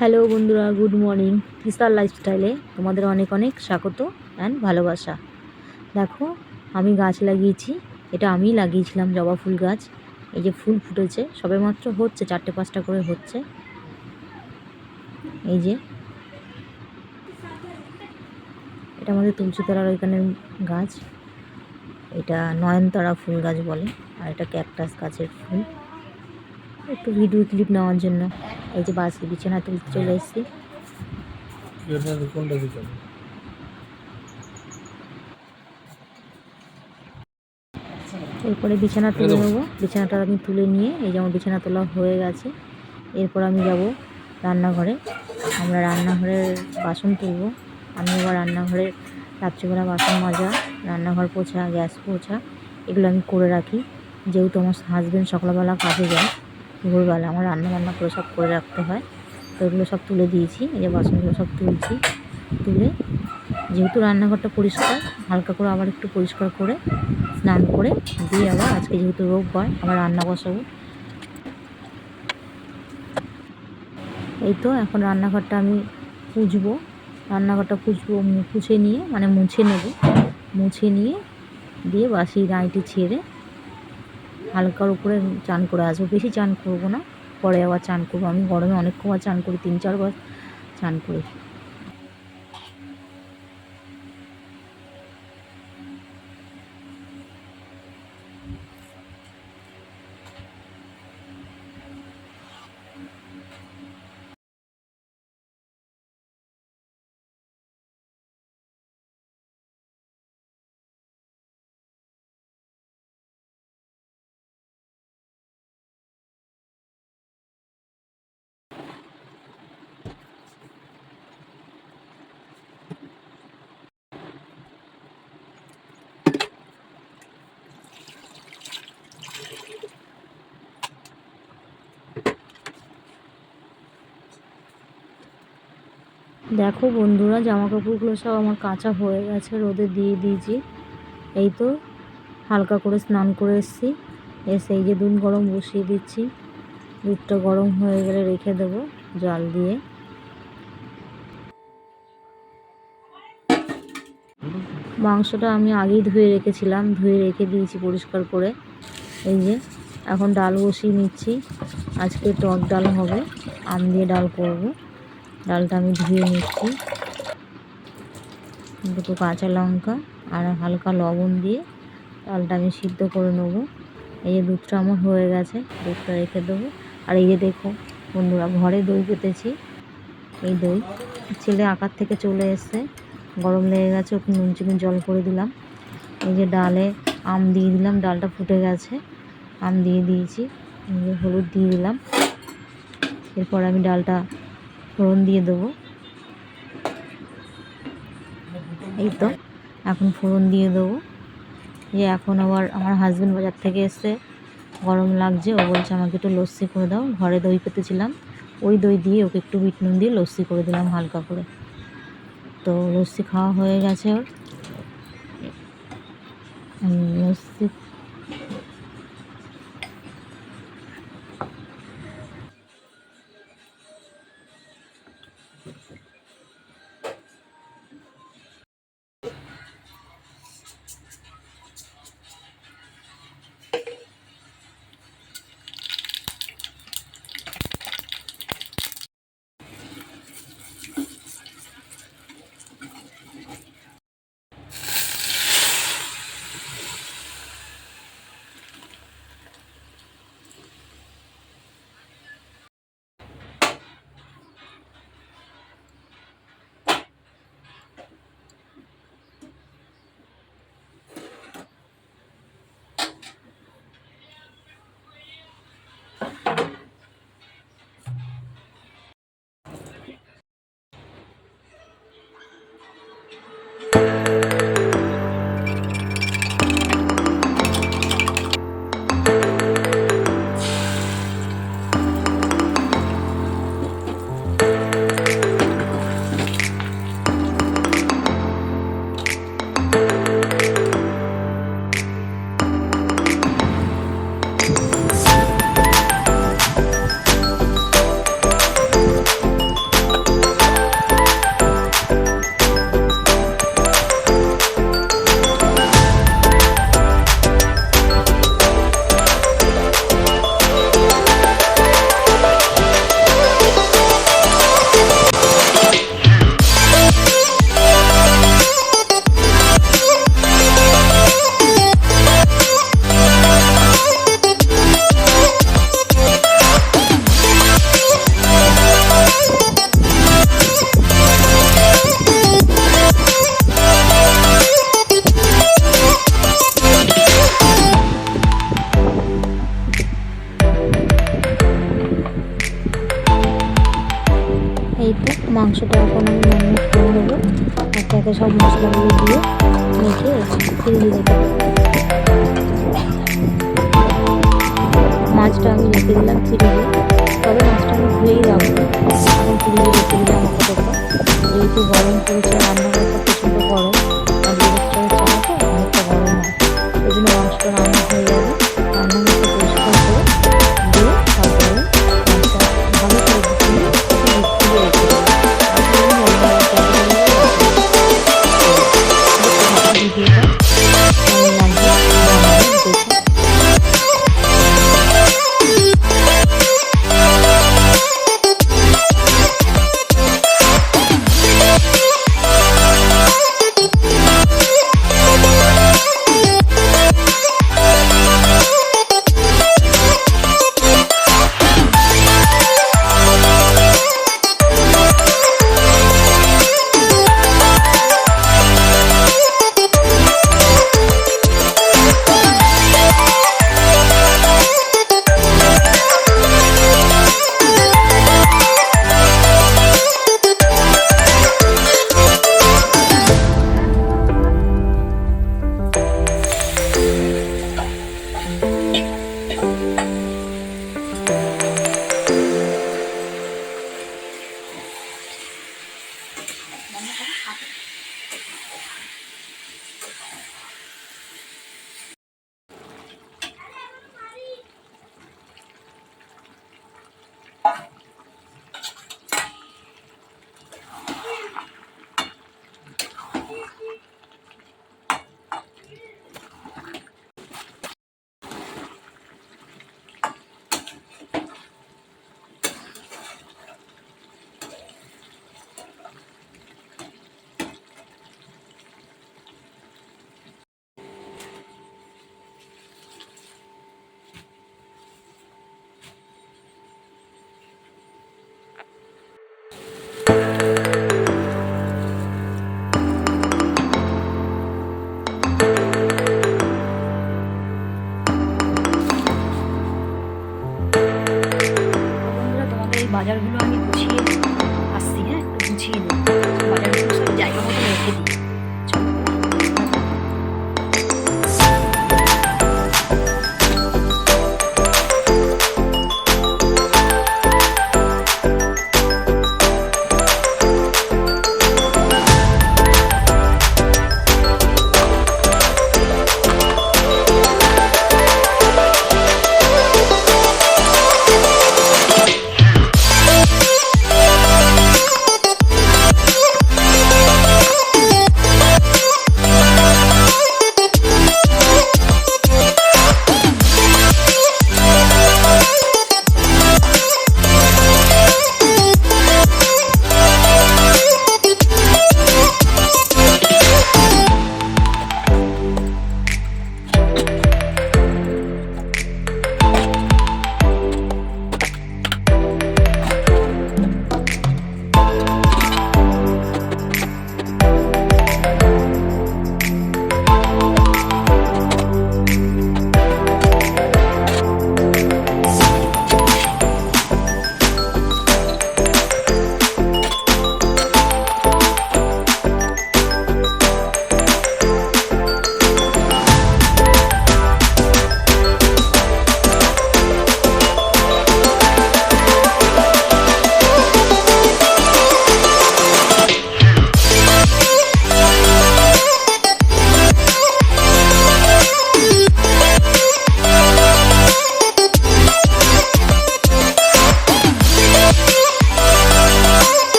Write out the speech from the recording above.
Hello বন্ধুরা, good morning. তিস্তার লাইফস্টাইলে তোমাদের অনেক অনেক স্বাগত অ্যান্ড ভালোবাসা। দেখো, আমি গাছ লাগিয়েছি। এটা আমিই লাগিয়েছিলাম, জবা ফুল গাছ। এই যে ফুল ফুটেছে, সবেমাত্র হচ্ছে, 4-5টা করে হচ্ছে। এই যে এটা আমাদের তুলসীতলার ওইখানের গাছ। এটা নয়নতারা ফুল গাছ বলে, আর এটা ক্যাকটাস গাছের ফুল। একটু ভিডিও ক্লিপ নেওয়ার জন্য এই যে বিছানা তুলতে চলে এসেছি। এরপরে বিছানা তুলে নেবো। বিছানাটা আমি তুলে নিয়ে, এই যেমন বিছানা তোলা হয়ে গেছে, এরপর আমি যাব রান্নাঘরে। আমরা রান্নাঘরের বাসন তুলব। আমি আবার রান্নাঘরের রাত্রিবেলা বাসন মাজা, রান্নাঘর পোছা, গ্যাস পোছা, এগুলো আমি করে রাখি। যেহেতু আমার হাজব্যান্ড সকালবেলা কাজে যায়, ভোরবেলা আমার রান্না করে সব করে রাখতে হয়। তো এগুলো সব তুলে দিয়েছি। এই যে বাসনগুলো সব তুলছি। তুলে যেহেতু রান্নাঘরটা পরিষ্কার, হালকা করে আবার একটু পরিষ্কার করে স্নান করে দিয়ে আবার আজকে যেহেতু রোববার, আবার রান্না বসাবো। এই তো এখন রান্নাঘরটা আমি পুছবো। রান্নাঘরটা পুছে নিয়ে, মানে মুছে নেব। মুছে নিয়ে দিয়ে বাসি নাইটি ছেড়ে হালকার উপরে চান করে আসবো। বেশি চান করবো না, পরে আবার চান করবো। আমি গরমে অনেক কবার চান করি, 3-4 বার চান করি। দেখো বন্ধুরা, জামা কাপড়গুলো সব আমার কাঁচা হয়ে গেছে, রোদে দিয়ে দিয়েছি। এই তো হালকা করে স্নান করে এসেছি। এসে এই যে দুধ গরম বসিয়ে দিচ্ছি। দুধটা গরম হয়ে গেলে রেখে দেবো জল দিয়ে। মাংসটা আমি আগেই ধুয়ে রেখেছিলাম, ধুয়ে রেখে দিয়েছি পরিষ্কার করে। এই যে এখন ডাল বসিয়ে নিচ্ছি। আজকে টক ডাল হবে, আম দিয়ে ডাল করব। ডালটা আমি ধুয়ে নিচ্ছি। দুটো কাঁচা লঙ্কা আর হালকা লবণ দিয়ে ডালটা আমি সিদ্ধ করে নেবো। এই যে দুধটা আমার হয়ে গেছে, দুধটা রেখে দেবো। আর এই যে দেখো বন্ধুরা, ঘরে দই পেতেছি। এই দই ছেলে আকার থেকে চলে এসছে, গরম লেগে গেছে, ওকে নুন চিনি জল করে দিলাম। এই যে ডালে আম দিয়ে দিলাম, ডালটা ফুটে গেছে, আম দিয়ে দিয়েছি। এই যে হলুদ দিয়ে দিলাম। এরপর আমি ডালটা ফোড়ন দিয়ে দেবো। এই তো এখন ফোড়ন দিয়ে দেবো। যে এখন আবার আমার হাজব্যান্ড বাজার থেকে এসে, গরম লাগছে, ও বলছে আমাকে একটু লস্যি করে দাও। ঘরে দই পেতেছিলাম, ওই দই দিয়ে ওকে একটু বিট নুন দিয়ে লস্যি করে দিলাম হালকা করে। তো লস্যি খাওয়া হয়ে গেছে ওর। লস্যি এই তো মাংসটা এখন আমি ম্যারিনেট করে নেবো। একে একে সব মশলাগুলো দিয়ে মেখে ফ্রিজে রেখে দেবো। মাছটা আমি রেখে দিলাম ফ্রিজে, তবে মাছটা আমি ধুয়েই রাখবো। আমি ফ্রিজে রেখে দিলাম আপাতত, যেহেতু গরম পড়েছে, রান্নাঘরটা প্রচণ্ড গরম আর রেস্টুরেন্টের চালা তো অনেকটা গরম হয়, ওই জন্য মাংসটা রান্না হয়ে যাবে। রান্নাঘরটা পরিষ্কার করে দিয়ে তারপরে মাছটা ভালো করে ধুয়ে ফ্রিজে রেখে দেবো। তারপরে আমি অন্যান্য তরকারিগুলো ভিডিওটা আমি বানাবো দেখে। বাজারগুলো আমি গুছিয়ে আসছি, হ্যাঁ একটু গুছিয়ে নিই, বাজারগুলো সব জায়গা মতো রেখে দিই।